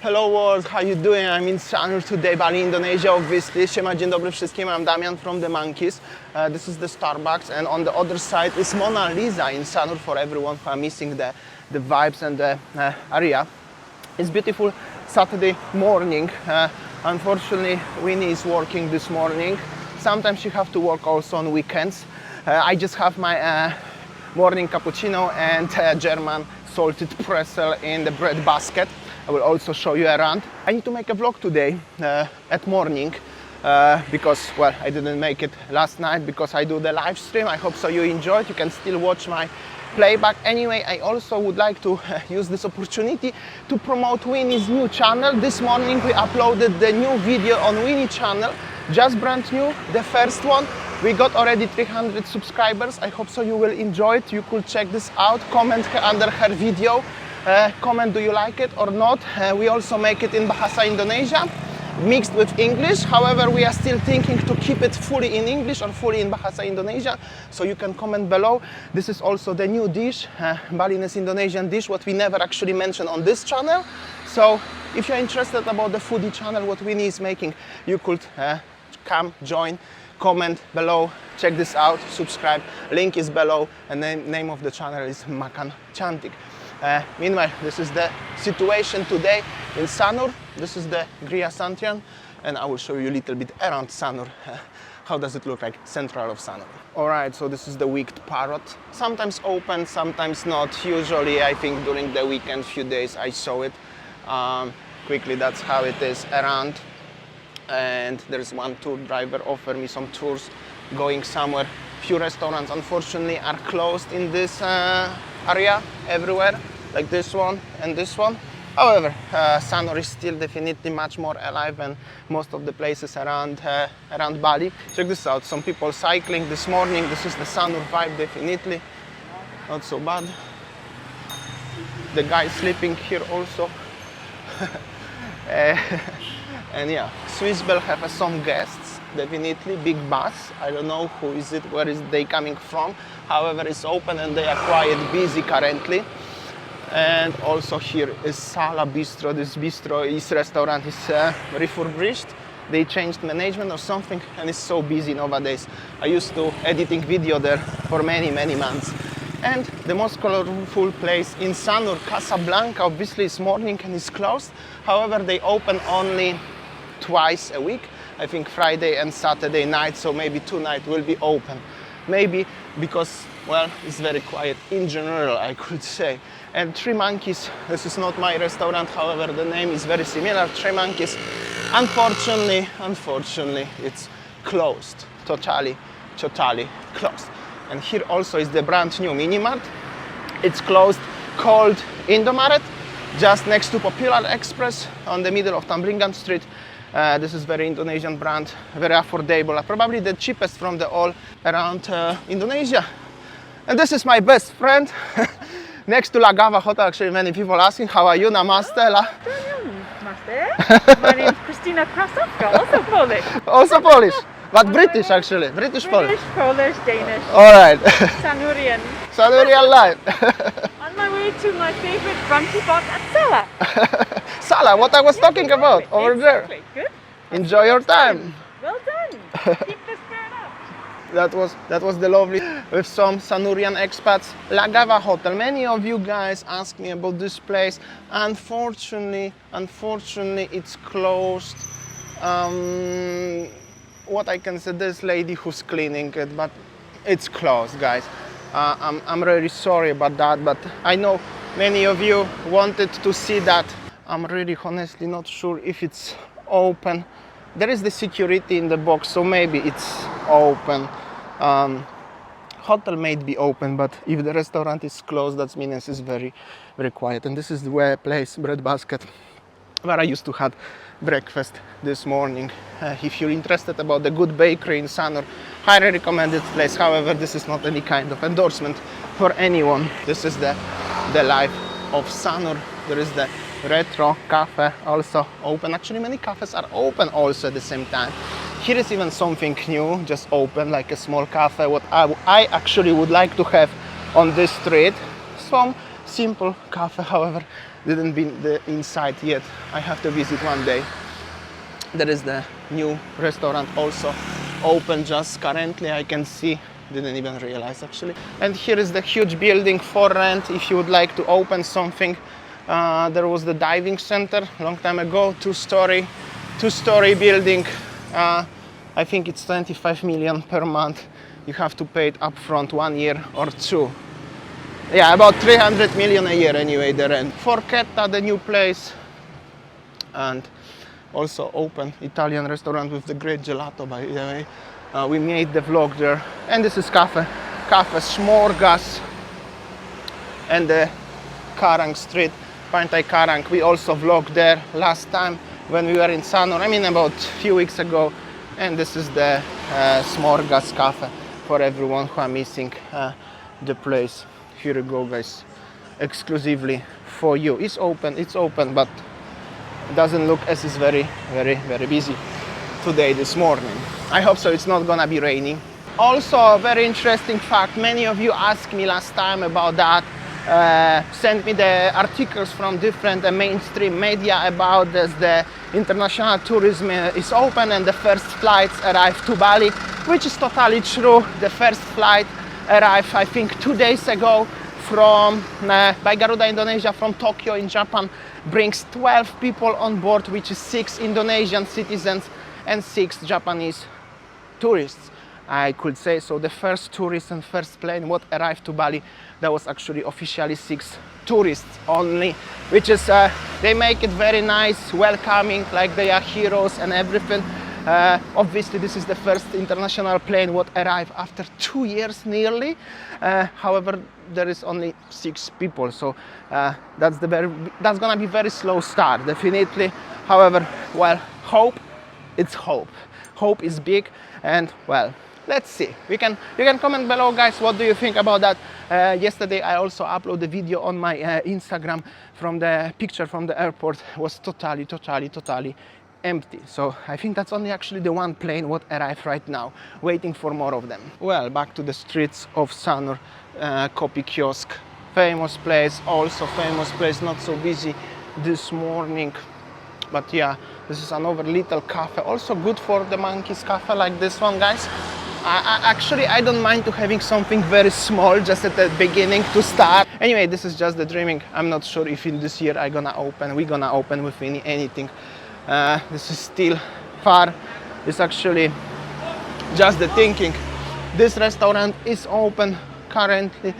Hello world, how you doing? I'm in Sanur today, Bali Indonesia, obviously. Siema, dzień dobry wszystkim, I'm Damian from TheMonkeys. This is the Starbucks, and on the other side is Mona Lisa in Sanur for everyone who are missing the vibes and the area. It's beautiful Saturday morning. Unfortunately, Winnie is working this morning. Sometimes she have to work also on weekends. I just have my morning cappuccino and German salted pretzel in the bread basket. I will also show you around. I need to make a vlog today at morning because, well, I didn't make it last night because I do the live stream. I hope so you enjoyed. You can still watch my playback. Anyway, I also would like to use this opportunity to promote Winnie's new channel. This morning we uploaded the new video on Winnie channel, just brand new, the first one. We got already 300 subscribers. I hope so you will enjoy it. You could check this out, comment under her video. Comment, do you like it or not? We also make it in Bahasa Indonesia, mixed with English. However, we are still thinking to keep it fully in English or fully in Bahasa Indonesia. So you can comment below. This is also the new dish, Balinese Indonesian dish, what we never actually mentioned on this channel. So if you're interested about the foodie channel, what Winnie is making, you could come, join, comment below, check this out, subscribe. Link is below, and the name of the channel is Makan Cantik. Meanwhile, this is the situation today in Sanur. This is the Gria Santian, and I will show you a little bit around Sanur. How does it look like, central of Sanur. Alright, so this is the wicked parrot. Sometimes open, sometimes not. Usually, I think during the weekend, few days, I saw it. Quickly, that's how it is around. And there's one tour driver offer me some tours going somewhere. Few restaurants, unfortunately, are closed in this area everywhere, like this one and this one. However, Sanur is still definitely much more alive than most of the places around Bali. Check this out, some people cycling this morning. This is the Sanur vibe, definitely. Not so bad. The guy sleeping here also. And yeah, Swiss Bell have some guests, definitely, big bus. I don't know who is it, where is they coming from. However, it's open and they are quite busy currently. And also here is Sala Bistro. This restaurant is refurbished. They changed management or something, and it's so busy nowadays. I used to editing video there for many months. And the most colorful place in Sanur, Casablanca, obviously it's morning and it's closed. However, they open only twice a week. I think Friday and Saturday night, so maybe 2 nights will be open. Maybe because, well, it's very quiet in general, I could say. And TheMonkeys, this is not my restaurant, however, the name is very similar, TheMonkeys. Unfortunately, it's closed, totally closed. And here also is the brand new Minimart. It's closed, called Indomaret, just next to Popular Express on the middle of Tambringan Street. This is very Indonesian brand, very affordable, probably the cheapest from the all around Indonesia. And this is my best friend, next to La Gava Hotel. Actually, many people asking, how are you? Namaste. Namaste. My name is Christina Krasowska, also Polish. Also Polish, but British actually, British Polish. Polish, Danish. All right. Sanurian. Sanurian life. On my way to my favorite brunch spot at Sala. Sala, what I was talking about over there. Good. Enjoy your time. Well done. Keep the spirit up. That was the lovely with some Sanurian expats. La Gava Hotel. Many of you guys ask me about this place. Unfortunately, it's closed. What I can say, this lady who's cleaning it, but it's closed, guys. I'm really sorry about that, but I know many of you wanted to see that. I'm really honestly not sure if it's open. There is the security in the box, so maybe it's open. Hotel may be open, but if the restaurant is closed, that means it's very quiet. And this is the place, Bread Basket, where I used to have breakfast this morning. If you're interested about the good bakery in Sanur, highly recommended place. However, this is not any kind of endorsement for anyone. This is the life of Sanur. There is the retro cafe also open. Actually, many cafes are open also at the same time. Here is even something new, just open, like a small cafe. What I actually would like to have on this street. Some simple cafe, however, didn't been the inside yet. I have to visit one day. There is the new restaurant also open just currently, I can see. Didn't even realize actually. And here is the huge building for rent if you would like to open something. There was the diving center long time ago, two-story building. I think it's 25 million per month. You have to pay it upfront 1 year or 2. Yeah, about 300 million a year anyway, the rent. Forchetta, the new place. And also open Italian restaurant with the great gelato, by the way. We made the vlog there. And this is Cafe Smorgas. And the Karang Street, Pantai Karang. We also vlogged there last time when we were in Sanur, I mean about a few weeks ago. And this is the Smorgas Cafe for everyone who are missing the place. Here you go, guys, exclusively for you. It's open, but it doesn't look as it's very busy today, this morning. I hope so, it's not gonna be raining. Also, a very interesting fact, many of you asked me last time about that. Sent me the articles from different mainstream media about this. The international tourism is open and the first flights arrive to Bali, which is totally true. The first flight arrived, I think, 2 days ago from by Garuda Indonesia from Tokyo in Japan. Brings 12 people on board, which is 6 Indonesian citizens and 6 Japanese tourists, I could say. So the first tourist and first plane what arrived to Bali, that was actually officially 6 tourists only, which is they make it very nice, welcoming, like they are heroes and everything. Obviously this is the first international plane what arrived after 2 years nearly. However, there is only 6 people, so that's gonna be very slow start, definitely. However, well, hope is big, and well, let's see. You can comment below, guys, what do you think about that. Yesterday I also uploaded a video on my Instagram from the picture from the airport. Was totally empty. So I think that's only actually the one plane what arrived right now, waiting for more of them. Well, back to the streets of Sanur. Coffee kiosk, famous place, also famous place, not so busy this morning. But yeah, this is another little cafe, also good for the monkeys cafe like this one, guys. Actually, I don't mind to having something very small just at the beginning to start. Anyway, this is just the dreaming. I'm not sure if in this year we're gonna open with anything. This is still far. It's actually just the thinking. This restaurant is open currently.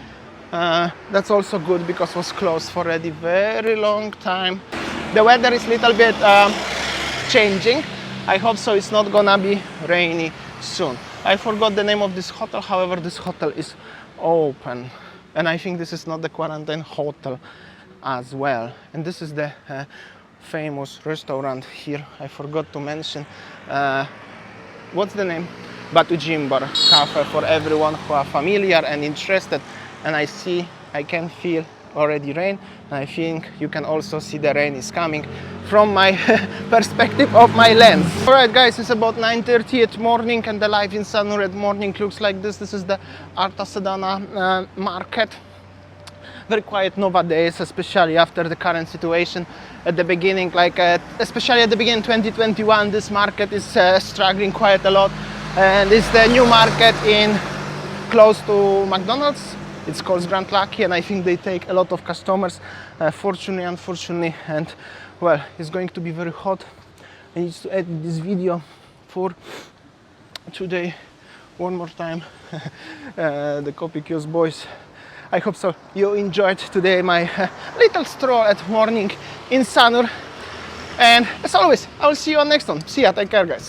That's also good because it was closed for already very long time. The weather is a little bit changing. I hope so it's not gonna be rainy soon. I forgot the name of this hotel, however this hotel is open. And I think this is not the quarantine hotel as well. And this is the famous restaurant here. I forgot to mention. What's the name? Batu Jimbar Cafe for everyone who are familiar and interested. And I can feel already rain. And I think you can also see the rain is coming from my perspective of my lens. Alright, guys, it's about 9:30 at morning and the life in Sanur at morning looks like this. This is the Artasadana market. Very quiet nowadays, especially after the current situation. At the beginning, especially at the beginning 2021, this market is struggling quite a lot. And it's the new market close to McDonald's. It's called Grand Lucky, and I think they take a lot of customers, fortunately, unfortunately. And well, it's going to be very hot. I need to edit this video for today one more time. The Coffee Kiosk boys. I hope so you enjoyed today my little stroll at morning in Sanur. And as always, I will see you on next one. See ya, take care, guys.